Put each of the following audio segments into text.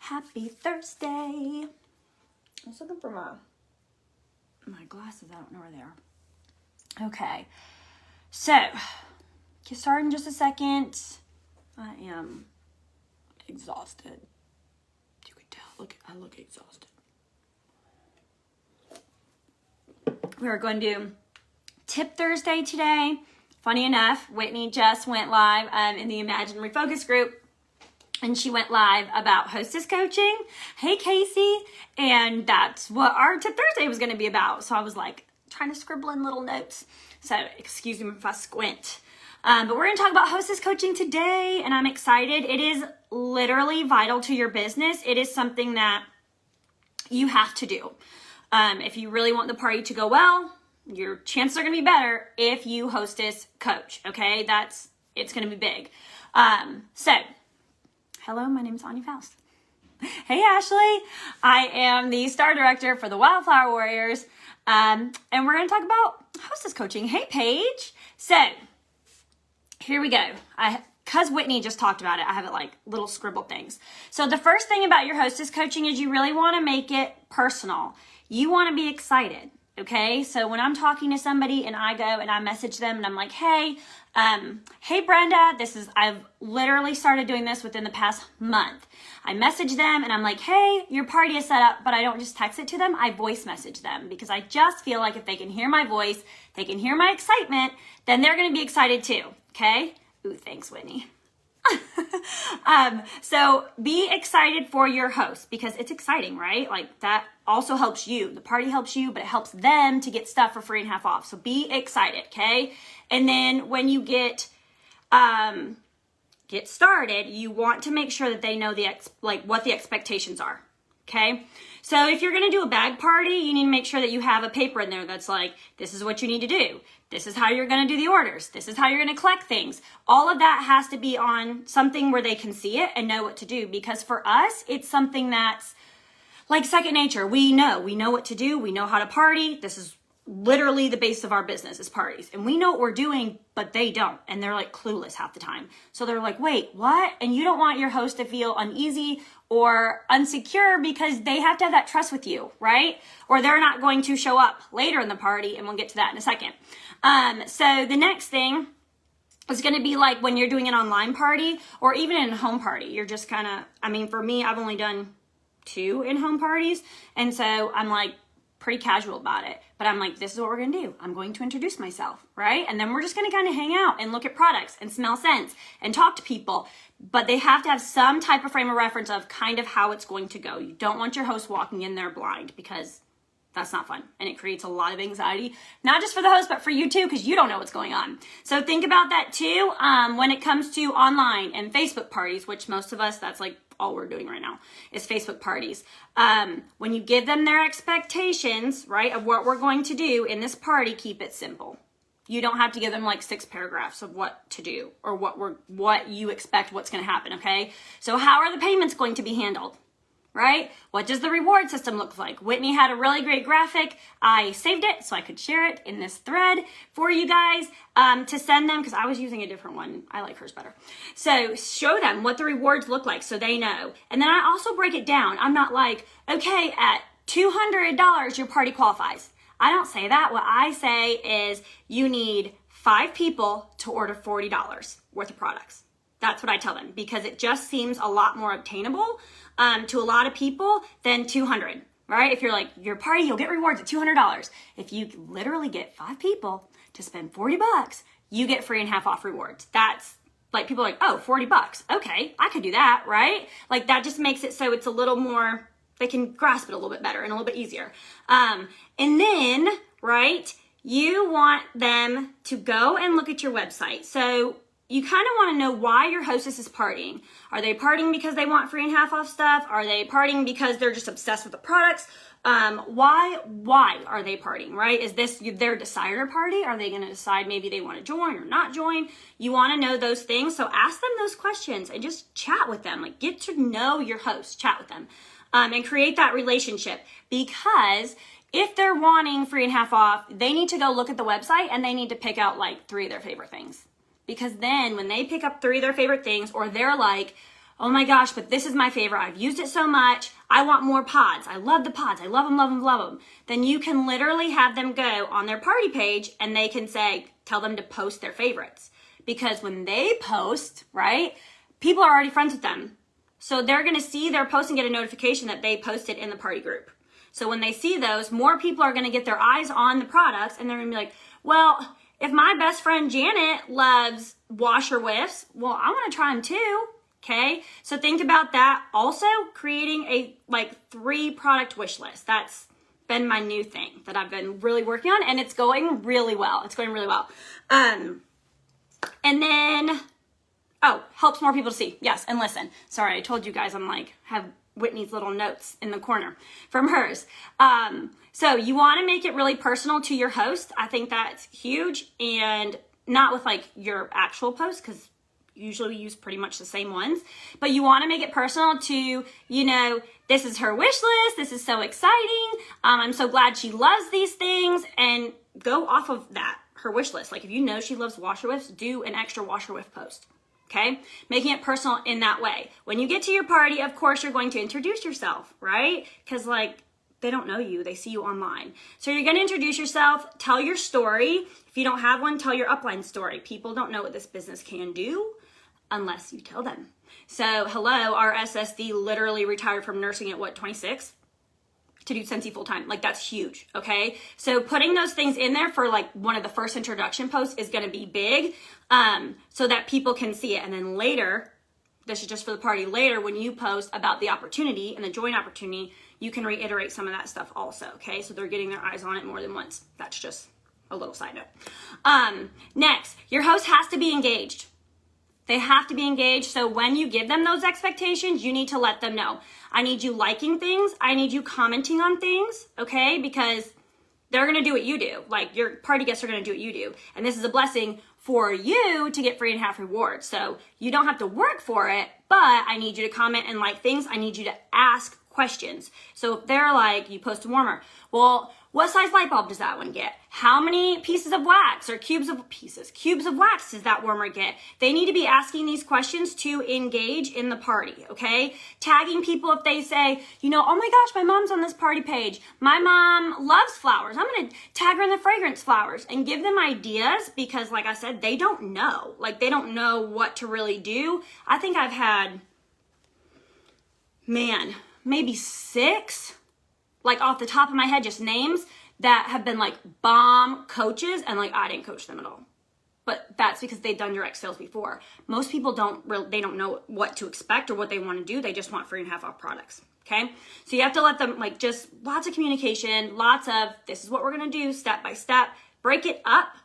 Happy Thursday. I was looking for my glasses. I don't know where they are. Okay. So, get started in just a second. I am exhausted. You can tell. I look exhausted. We are going to do Tip Thursday today. Funny enough, Whitney just went live in the Imagine Refocus group. And she went live about hostess coaching. Hey, Casey. And that's what our Tip Thursday was going to be about. So I was like trying to scribble in little notes. So excuse me if I squint. But we're going to talk about hostess coaching today. And I'm excited. It is literally vital to your business. It is something that you have to do. If you really want the party to go well, your chances are going to be better if you hostess coach. Okay, it's going to be big. Hello, my name is Anya Faust. Hey, Ashley. I am the star director for the Wildflower Warriors. And we're going to talk about hostess coaching. Hey, Paige. So, here we go. Because Whitney just talked about it, I have it like little scribbled things. So, the first thing about your hostess coaching is you really want to make it personal. You want to be excited. Okay, so when I'm talking to somebody and I go and I message them and I'm like, hey Brenda, I've literally started doing this within the past month. I message them and I'm like, hey, your party is set up, but I don't just text it to them, I voice message them because I just feel like if they can hear my voice, they can hear my excitement, then they're going to be excited too. Okay? Ooh, thanks, Whitney. So be excited for your host because it's exciting, right? Like that also helps you. The party helps you, but it helps them to get stuff for free and half off. So be excited, okay? And then when you get started, you want to make sure that they know what the expectations are, okay? So if you're going to do a bag party, you need to make sure that you have a paper in there that's like, this is what you need to do. This is how you're going to do the orders. This is how you're going to collect things. All of that has to be on something where they can see it and know what to do. Because for us, it's something that's like second nature. We know what to do. We know how to party. This is literally the base of our business is parties. And we know what we're doing, but they don't. And they're like clueless half the time. So they're like, wait, what? And you don't want your host to feel uneasy or insecure because they have to have that trust with you, right? Or they're not going to show up later in the party. And we'll get to that in a second. So the next thing is going to be like when you're doing an online party or even in a home party. You're just kind of, for me, I've only done 2 in-home parties. And so I'm like pretty casual about it. But I'm like, this is what we're going to do. I'm going to introduce myself, right? And then we're just going to kind of hang out and look at products and smell scents and talk to people. But they have to have some type of frame of reference of kind of how it's going to go. You don't want your host walking in there blind because that's not fun. And it creates a lot of anxiety, not just for the host, but for you too, because you don't know what's going on. So think about that too when it comes to online and Facebook parties, which most of us, that's like all we're doing right now is Facebook parties. When you give them their expectations, right, of what we're going to do in this party, keep it simple. You don't have to give them like 6 paragraphs of what to do or what you expect, what's going to happen, okay? So how are the payments going to be handled? Right? What does the reward system look like? Whitney had a really great graphic. I saved it so I could share it in this thread for you guys to send them because I was using a different one. I like hers better. So show them what the rewards look like so they know. And then I also break it down. I'm not like, okay, at $200, your party qualifies. I don't say that. What I say is you need 5 people to order $40 worth of products. That's what I tell them because it just seems a lot more obtainable to a lot of people than $200, right? If you're like, your party, you'll get rewards at $200. If you literally get 5 people to spend $40, you get free and half off rewards. That's like, people are like, oh, $40. Okay, I could do that, right? Like that just makes it so it's a little more, they can grasp it a little bit better and a little bit easier. And then, right, you want them to go and look at your website. So you kind of want to know why your hostess is partying. Are they partying because they want free and half off stuff? Are they partying because they're just obsessed with the products? Why are they partying, right? Is this their decider party? Are they going to decide maybe they want to join or not join? You want to know those things. So ask them those questions and just chat with them. Like get to know your host, chat with them, and create that relationship because if they're wanting free and half off, they need to go look at the website and they need to pick out like 3 of their favorite things. Because then when they pick up 3 of their favorite things or they're like, oh my gosh, but this is my favorite. I've used it so much. I want more pods. I love the pods. I love them, love them, love them. Then you can literally have them go on their party page and they can say, tell them to post their favorites. Because when they post, right, people are already friends with them. So they're going to see their post and get a notification that they posted in the party group. So when they see those, more people are going to get their eyes on the products and they're going to be like, well, if my best friend Janet loves washer whiffs, well, I want to try them too. Okay. So think about that. Also creating a 3 product wish list. That's been my new thing that I've been really working on, and it's going really well. It's going really well. And then, helps more people to see. Yes. And listen, sorry, I told you guys I'm have Whitney's little notes in the corner from hers. So you want to make it really personal to your host. I think that's huge, and not with your actual post, because usually we use pretty much the same ones, but you want to make it personal to, this is her wish list. This is so exciting. I'm so glad she loves these things, and go off of that, her wish list. If you know she loves washer whiffs, do an extra washer whiff post. Okay. Making it personal in that way. When you get to your party, of course, you're going to introduce yourself, right? Because they don't know you. They see you online. So you're going to introduce yourself, tell your story. If you don't have one, tell your upline story. People don't know what this business can do unless you tell them. So hello, our SSD literally retired from nursing at 26 to do Scentsy full time. That's huge. Okay. So putting those things in there for one of the first introduction posts is going to be big, so that people can see it. And then later, this is just for the party, later when you post about the opportunity and the join opportunity, you can reiterate some of that stuff also. Okay. So they're getting their eyes on it more than once. That's just a little side note. Next, your host has to be engaged. They have to be engaged. So when you give them those expectations, you need to let them know. I need you liking things. I need you commenting on things, okay? Because they're going to do what you do. Your party guests are going to do what you do. And this is a blessing for you to get 3.5 rewards. So you don't have to work for it, but I need you to comment and like things. I need you to ask questions. So if they're you post a warmer, well, what size light bulb does that one get? How many pieces of wax or cubes of wax does that warmer get? They need to be asking these questions to engage in the party, okay? Tagging people if they say, oh my gosh, my mom's on this party page. My mom loves flowers. I'm going to tag her in the fragrance flowers and give them ideas because, like I said, they don't know. They don't know what to really do. I think I've had, maybe 6, off the top of my head, just names that have been bomb coaches, and I didn't coach them at all. But that's because they've done direct sales before. Most people don't know what to expect or what they want to do. They just want 3.5 off products. Okay. So you have to let them just lots of communication, lots of, this is what we're going to do step by step, break it up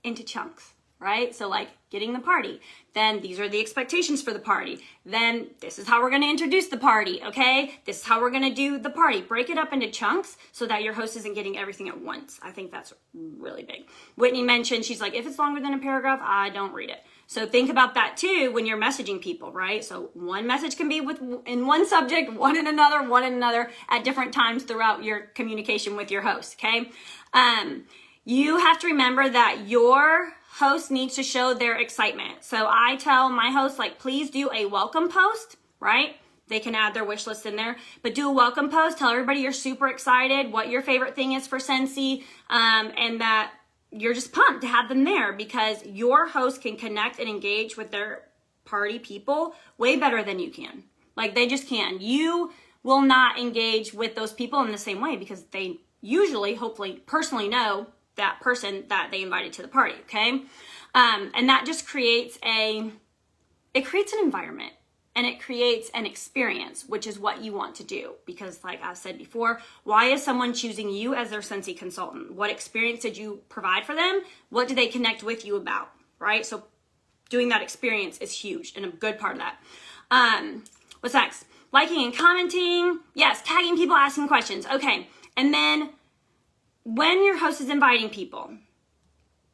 into chunks, right? So getting the party, then these are the expectations for the party. Then this is how we're going to introduce the party. Okay. This is how we're going to do the party. Break it up into chunks so that your host isn't getting everything at once. I think that's really big. Whitney mentioned, she's if it's longer than a paragraph, I don't read it. So think about that too when you're messaging people, right? So one message can be in one subject, one in another at different times throughout your communication with your host. Okay. You have to remember that your host needs to show their excitement. So I tell my host, please do a welcome post, right? They can add their wish list in there, but do a welcome post. Tell everybody you're super excited, what your favorite thing is for Scentsy, and that you're just pumped to have them there because your host can connect and engage with their party people way better than you can. They just can. You will not engage with those people in the same way because they usually, hopefully, personally know that person that they invited to the party, okay? And that just creates an environment and it creates an experience, which is what you want to do. Because like I said before, why is someone choosing you as their Scentsy consultant? What experience did you provide for them? What do they connect with you about, right? So doing that experience is huge and a good part of that. What's next? Liking and commenting. Yes, tagging people, asking questions. Okay, and then when your host is inviting people,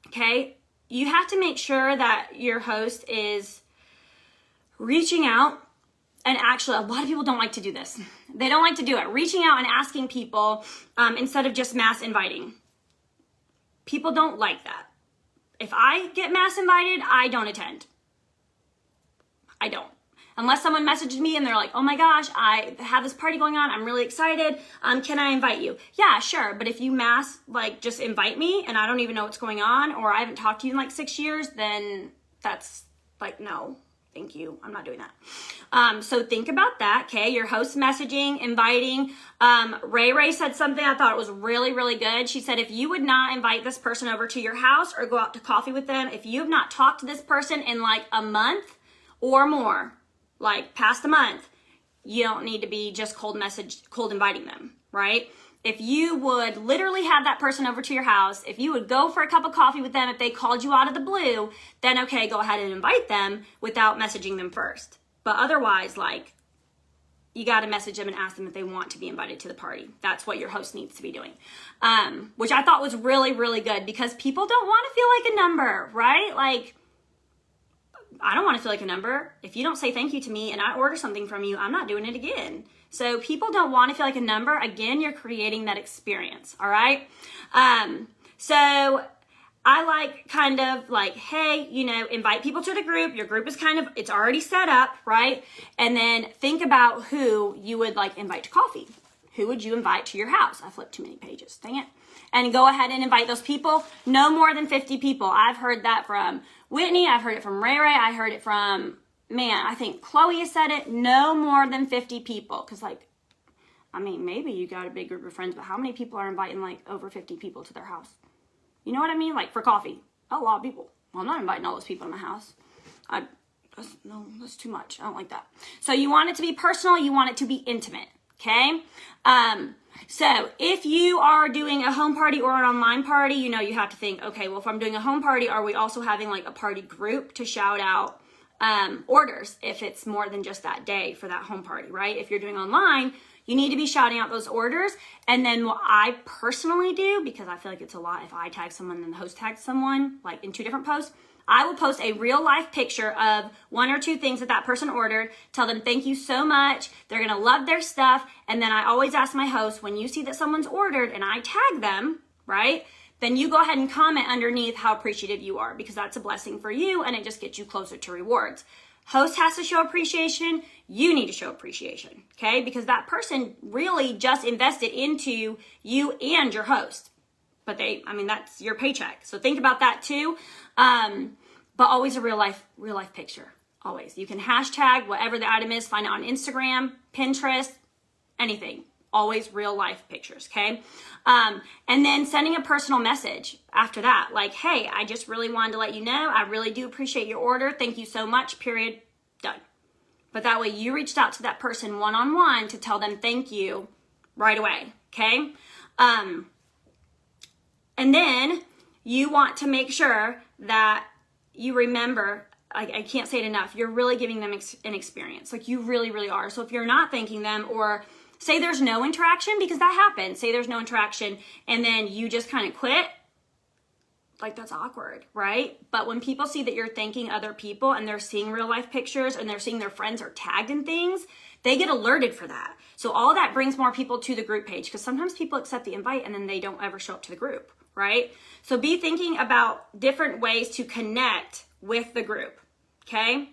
okay, you have to make sure that your host is reaching out. And actually, a lot of people don't like to do this. They don't like to do it. Reaching out and asking people instead of just mass inviting. People don't like that. If I get mass invited, I don't attend. I don't. Unless someone messages me and they're like, oh my gosh, I have this party going on. I'm really excited. Can I invite you? Yeah, sure. But if you just invite me and I don't even know what's going on, or I haven't talked to you in like 6 years, then that's like, no, thank you. I'm not doing that. So think about that. Okay. Your host messaging, inviting. Ray said something I thought was really, really good. She said, if you would not invite this person over to your house or go out to coffee with them, if you have not talked to this person in like a month or more, like past a month, you don't need to be just cold inviting them, right? If you would literally have that person over to your house, if you would go for a cup of coffee with them, if they called you out of the blue, then okay, go ahead and invite them without messaging them first. But otherwise, like, you got to message them and ask them if they want to be invited to the party. That's what your host needs to be doing. Which I thought was really, really good, because people don't want to feel like a number, right? Like, I don't want to feel like a number. If you don't say thank you to me and I order something from you, I'm not doing it again. So people don't want to feel like a number. Again, you're creating that experience, all right? So I like kind of like, hey, invite people to the group. Your group is it's already set up, right? And then think about who you would like invite to coffee. Who would you invite to your house? I flipped too many pages, dang it. And go ahead and invite those people. No more than 50 people. I've heard that from Whitney. I've heard it from Ray. I heard it from, I think Chloe has said it. No more than 50 people. Because maybe you got a big group of friends, but how many people are inviting like over 50 people to their house? You know what I mean? Like for coffee. A lot of people. Well, I'm not inviting all those people to my house. That's too much. I don't like that. So you want it to be personal. You want it to be intimate. Okay? So if you are doing a home party or an online party, you have to think, okay, well, if I'm doing a home party, are we also having like a party group to shout out orders if it's more than just that day for that home party, right? If you're doing online, you need to be shouting out those orders. And then what I personally do, because I feel like it's a lot if I tag someone and the host tags someone, like in 2 different posts, I will post a real life picture of 1 or 2 things that person ordered, tell them thank you so much, they're going to love their stuff, and then I always ask my host, when you see that someone's ordered and I tag them, right, then you go ahead and comment underneath how appreciative you are, because that's a blessing for you and it just gets you closer to rewards. Host has to show appreciation, you need to show appreciation, okay, because that person really just invested into you and your host. But that's your paycheck. So think about that too. But always a real life picture. Always. You can hashtag whatever the item is, find it on Instagram, Pinterest, anything. Always real life pictures, okay? And then sending a personal message after that. Like, hey, I just really wanted to let you know, I really do appreciate your order. Thank you so much, period, done. But that way you reached out to that person one-on-one to tell them thank you right away, okay? And then you want to make sure that you remember, I can't say it enough, you're really giving them an experience. Like you really, really are. So if you're not thanking them, or say there's no interaction, because that happens. Say there's no interaction and then you just kind of quit. Like that's awkward, right? But when people see that you're thanking other people and they're seeing real life pictures and they're seeing their friends are tagged in things, they get alerted for that. So all that brings more people to the group page, because sometimes people accept the invite and then they don't ever show up to the group, right? So be thinking about different ways to connect with the group, okay?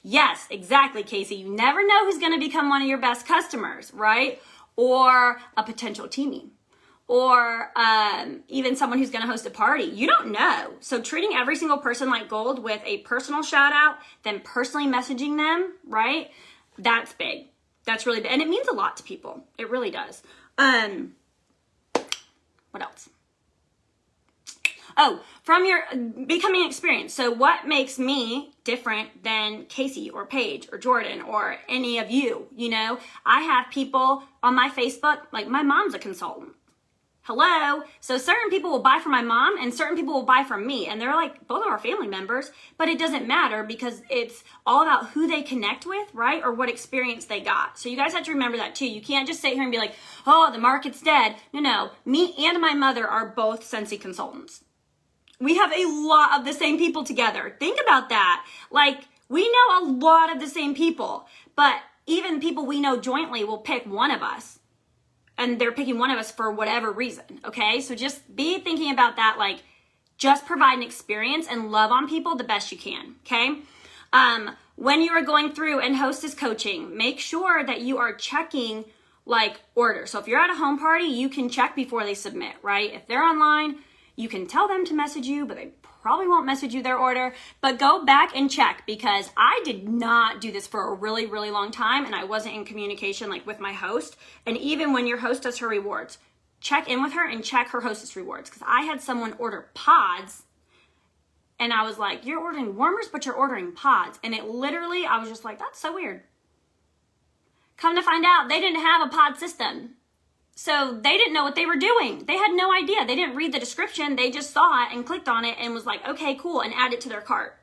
Yes, exactly, Casey. You never know who's going to become one of your best customers, right? Or a potential teamie, or even someone who's going to host a party. You don't know. So treating every single person like gold with a personal shout out, then personally messaging them, right? That's big. That's really big. And it means a lot to people. It really does. What else? Oh, from your becoming experience. So what makes me different than Casey or Paige or Jordan or any of you? I have people on my Facebook, like my mom's a consultant. Hello. So certain people will buy from my mom and certain people will buy from me. And they're like both of our family members, but it doesn't matter because it's all about who they connect with, right? Or what experience they got. So you guys have to remember that too. You can't just sit here and be like, oh, the market's dead. No. Me and my mother are both Scentsy consultants. We have a lot of the same people together. Think about that. Like we know a lot of the same people, but even people we know jointly will pick one of us. And they're picking one of us for whatever reason, okay? So just be thinking about that, like just provide an experience and love on people the best you can, okay? when you are going through and hostess coaching, make sure that you are checking like orders. So if you're at a home party, you can check before they submit, right? If they're online, you can tell them to message you, but they probably won't message you their order. But go back and check, because I did not do this for a really, really long time, and I wasn't in communication like with my host. And even when your host does her rewards, check in with her and check her hostess rewards, because I had someone order pods and I was like, you're ordering warmers, but you're ordering pods. And it literally, I was just like, that's so weird. Come to find out, they didn't have a pod system. So they didn't know what they were doing. They had no idea. They didn't read the description. They just saw it and clicked on it and was like, okay, cool, and add it to their cart.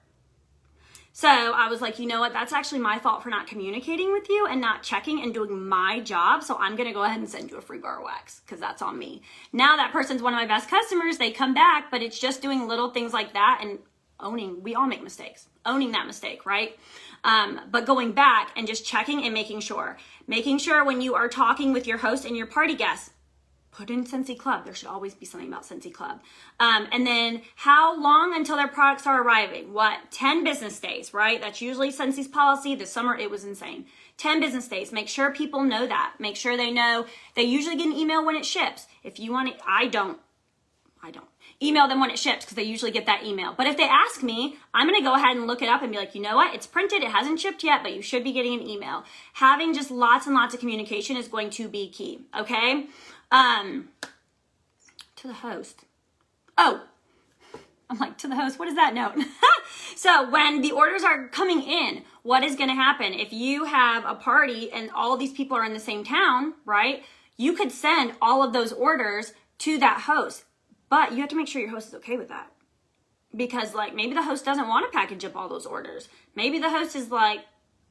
So I was like, you know what? That's actually my fault for not communicating with you and not checking and doing my job. So I'm going to go ahead and send you a free bar of wax, because that's on me. Now that person's one of my best customers. They come back, but it's just doing little things like that and owning. We all make mistakes. Owning that mistake, right? But going back and just checking and making sure when you are talking with your host and your party guests, put in Scentsy Club. There should always be something about Scentsy Club. And then how long until their products are arriving? 10 business days, right? That's usually Scentsy's policy. This summer, it was insane. 10 business days. Make sure people know that. Make sure they know. They usually get an email when it ships. If you want it, I don't email them when it ships, because they usually get that email. But if they ask me, I'm going to go ahead and look it up and be like, you know what? It's printed. It hasn't shipped yet, but you should be getting an email. Having just lots and lots of communication is going to be key. Okay. To the host. Oh, I'm like, to the host, what is that note? So when the orders are coming in, what is going to happen? If you have a party and all of these people are in the same town, right? You could send all of those orders to that host, but you have to make sure your host is okay with that. Because like maybe the host doesn't want to package up all those orders. Maybe the host is like,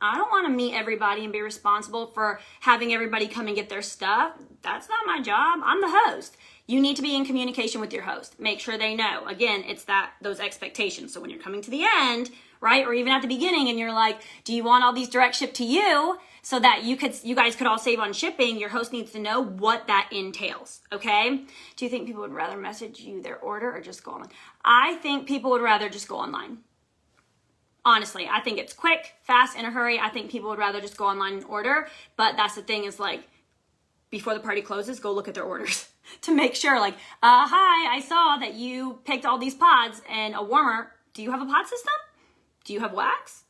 I don't want to meet everybody and be responsible for having everybody come and get their stuff. That's not my job. I'm the host. You need to be in communication with your host. Make sure they know. Again, it's those expectations. So when you're coming to the end, right, or even at the beginning, and you're like, do you want all these direct shipped to you so that you guys could all save on shipping? Your host needs to know what that entails. Okay? Do you think people would rather message you their order or just go online? I think people would rather just go online. Honestly, I think it's quick, fast, in a hurry. I think people would rather just go online and order. But that's the thing, is like, before the party closes, go look at their orders to make sure, like, hi, I saw that you picked all these pods and a warmer. Do you have a pod system? Do you have wax?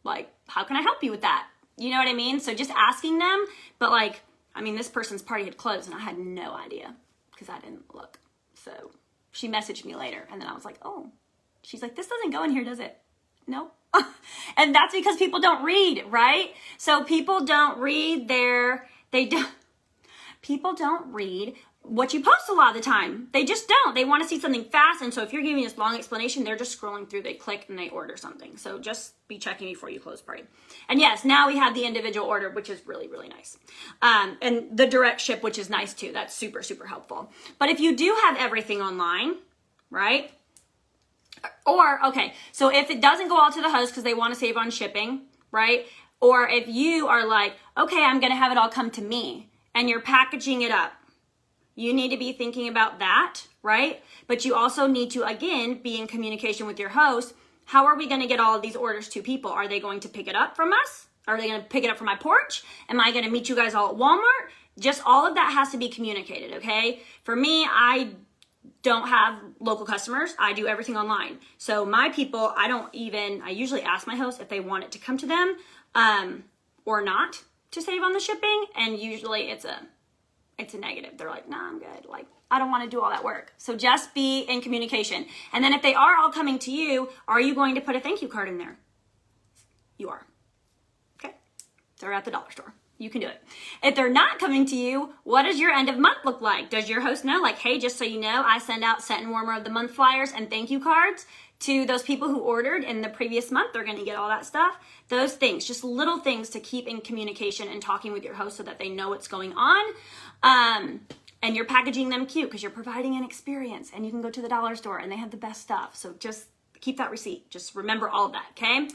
Like, how can I help you with that? You know what I mean? So just asking them. But like, I mean, this person's party had closed and I had no idea because I didn't look. So she messaged me later and then I was like, oh, she's like, this doesn't go in here, does it? No. And that's because people don't read, right? So people don't read people don't read what you post a lot of the time. They just don't. They want to see something fast. And so if you're giving this long explanation, they're just scrolling through, they click and they order something. So just be checking before you close party. And yes, now we have the individual order, which is really, really nice. And the direct ship, which is nice too. That's super, super helpful. But if you do have everything online, right? Or, okay, so if it doesn't go out to the host because they want to save on shipping, right? Or if you are like, okay, I'm going to have it all come to me, and you're packaging it up, you need to be thinking about that, right? But you also need to, again, be in communication with your host. How are we going to get all of these orders to people? Are they going to pick it up from us? Are they going to pick it up from my porch? Am I going to meet you guys all at Walmart? Just all of that has to be communicated, okay? For me, I don't have local customers. I do everything online. So my people, I usually ask my host if they want it to come to them or not to save on the shipping. And usually it's a negative. They're like, nah, I'm good. Like, I don't want to do all that work. So just be in communication. And then if they are all coming to you, are you going to put a thank you card in there? You are. Okay. They're at the dollar store. You can do it. If they're not coming to you, what does your end of month look like? Does your host know? Like, hey, just so you know, I send out Scent and Warmer of the Month flyers and thank you cards to those people who ordered in the previous month. They're going to get all that stuff. Those things, just little things to keep in communication and talking with your host so that they know what's going on. And you're packaging them cute because you're providing an experience, and you can go to the dollar store and they have the best stuff. So just keep that receipt. Just remember all of that, okay?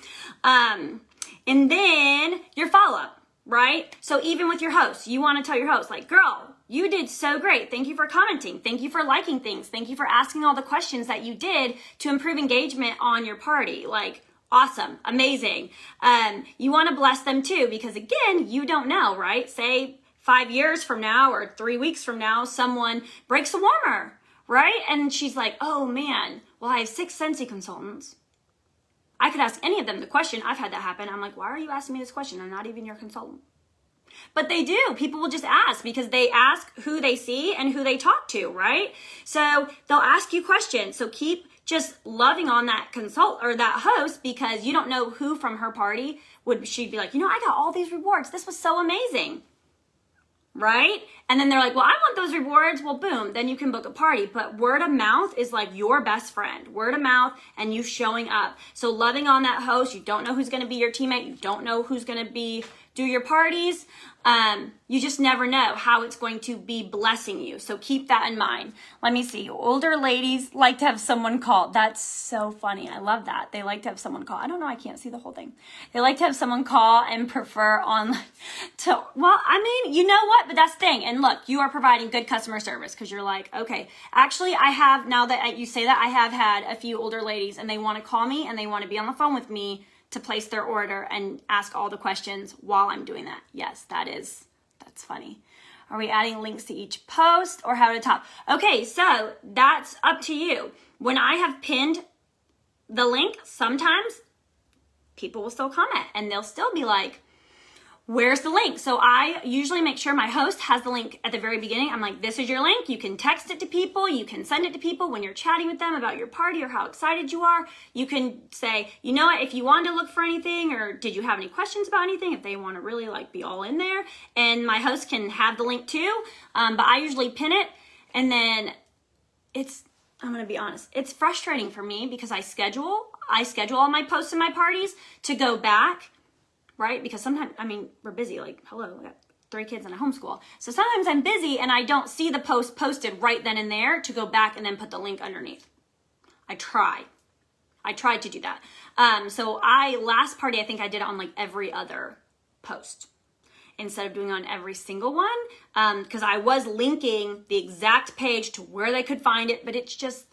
And then your follow-up. Right? So even with your host, you want to tell your host, like, girl, you did so great. Thank you for commenting. Thank you for liking things. Thank you for asking all the questions that you did to improve engagement on your party. Like, Awesome. Amazing. You want to bless them too, because again, you don't know, right? Say 5 years from now or 3 weeks from now, someone breaks a warmer, right? And she's like, oh man, well, I have 6 Scentsy consultants. I could ask any of them the question. I've had that happen. I'm like, why are you asking me this question? I'm not even your consultant. But they do. People will just ask because they ask who they see and who they talk to, right? So they'll ask you questions. So keep just loving on that consult or that host, because you don't know who from her party she'd be like, you know, I got all these rewards. This was so amazing. Right? And then they're like, well, I want those rewards. Well, boom, then you can book a party. But word of mouth is like your best friend. Word of mouth and you showing up. So loving on that host. You don't know who's going to be your teammate. You don't know who's going to do your parties. You just never know how it's going to be blessing you. So keep that in mind. Let me see. Older ladies like to have someone call. That's so funny. I love that. They like to have someone call. I don't know. I can't see the whole thing. They like to have someone call and prefer online well, I mean, you know what? But that's the thing. And look, you are providing good customer service because you're like, okay, actually I have, now that you say that, I have had a few older ladies and they want to call me and they want to be on the phone with me to place their order and ask all the questions while I'm doing that. Yes, that's funny. Are we adding links to each post or how to top? Okay, so that's up to you. When I have pinned the link, sometimes people will still comment and they'll still be like, where's the link? So I usually make sure my host has the link at the very beginning. I'm like, this is your link. You can text it to people. You can send it to people when you're chatting with them about your party or how excited you are. You can say, you know what, if you wanted to look for anything or did you have any questions about anything, if they want to really like be all in there. And my host can have the link too. But I usually pin it. And then I'm going to be honest, it's frustrating for me because I schedule all my posts and my parties to go back, right? Because sometimes, I mean, we're busy, like, hello, I got 3 kids and a homeschool. So sometimes I'm busy and I don't see the post posted right then and there to go back and then put the link underneath. I tried to do that. So last party, I think I did it on like every other post instead of doing on every single one. Because I was linking the exact page to where they could find it, but it's just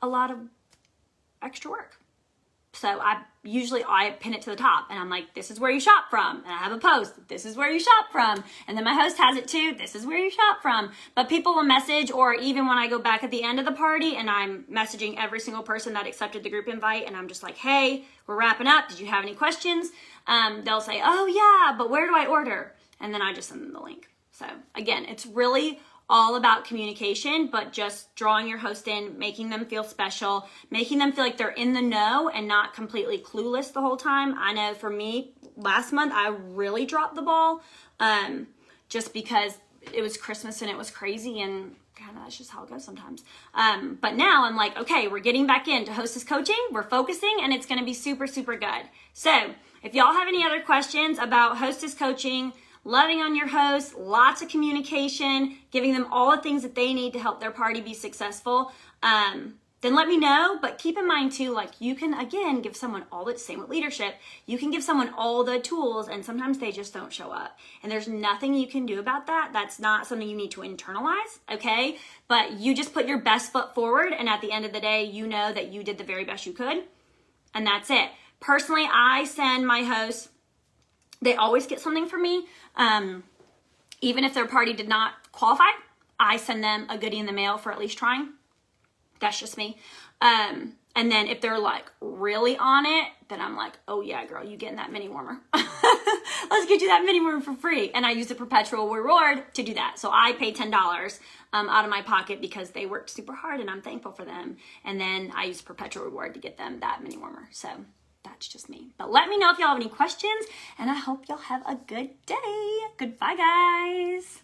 a lot of extra work. So I pin it to the top and I'm like, this is where you shop from. And I have a post, this is where you shop from. And then my host has it too, this is where you shop from. But people will message, or even when I go back at the end of the party and I'm messaging every single person that accepted the group invite and I'm just like, hey, we're wrapping up. Did you have any questions? They'll say, oh yeah, but where do I order? And then I just send them the link. So again, it's really all about communication, but just drawing your host in, making them feel special, making them feel like they're in the know and not completely clueless the whole time. I know for me, last month, I really dropped the ball just because it was Christmas and it was crazy and kind of that's just how it goes sometimes. But now I'm like, okay, we're getting back into hostess coaching. We're focusing and it's going to be super, super good. So if y'all have any other questions about hostess coaching, loving on your host, lots of communication, giving them all the things that they need to help their party be successful, then let me know. But keep in mind too, like you can, again, give someone all the, same with leadership, you can give someone all the tools and sometimes they just don't show up. And there's nothing you can do about that. That's not something you need to internalize, okay? But you just put your best foot forward and at the end of the day, you know that you did the very best you could. And that's it. Personally, I send my hosts, they always get something from me. Even if their party did not qualify, I send them a goodie in the mail for at least trying. That's just me. And then if they're like really on it, then I'm like, oh yeah, girl, you getting that mini warmer. Let's get you that mini warmer for free. And I use a perpetual reward to do that. So I pay $10 out of my pocket because they worked super hard and I'm thankful for them. And then I use perpetual reward to get them that mini warmer. So that's just me. But let me know if y'all have any questions and I hope y'all have a good day. Goodbye, guys.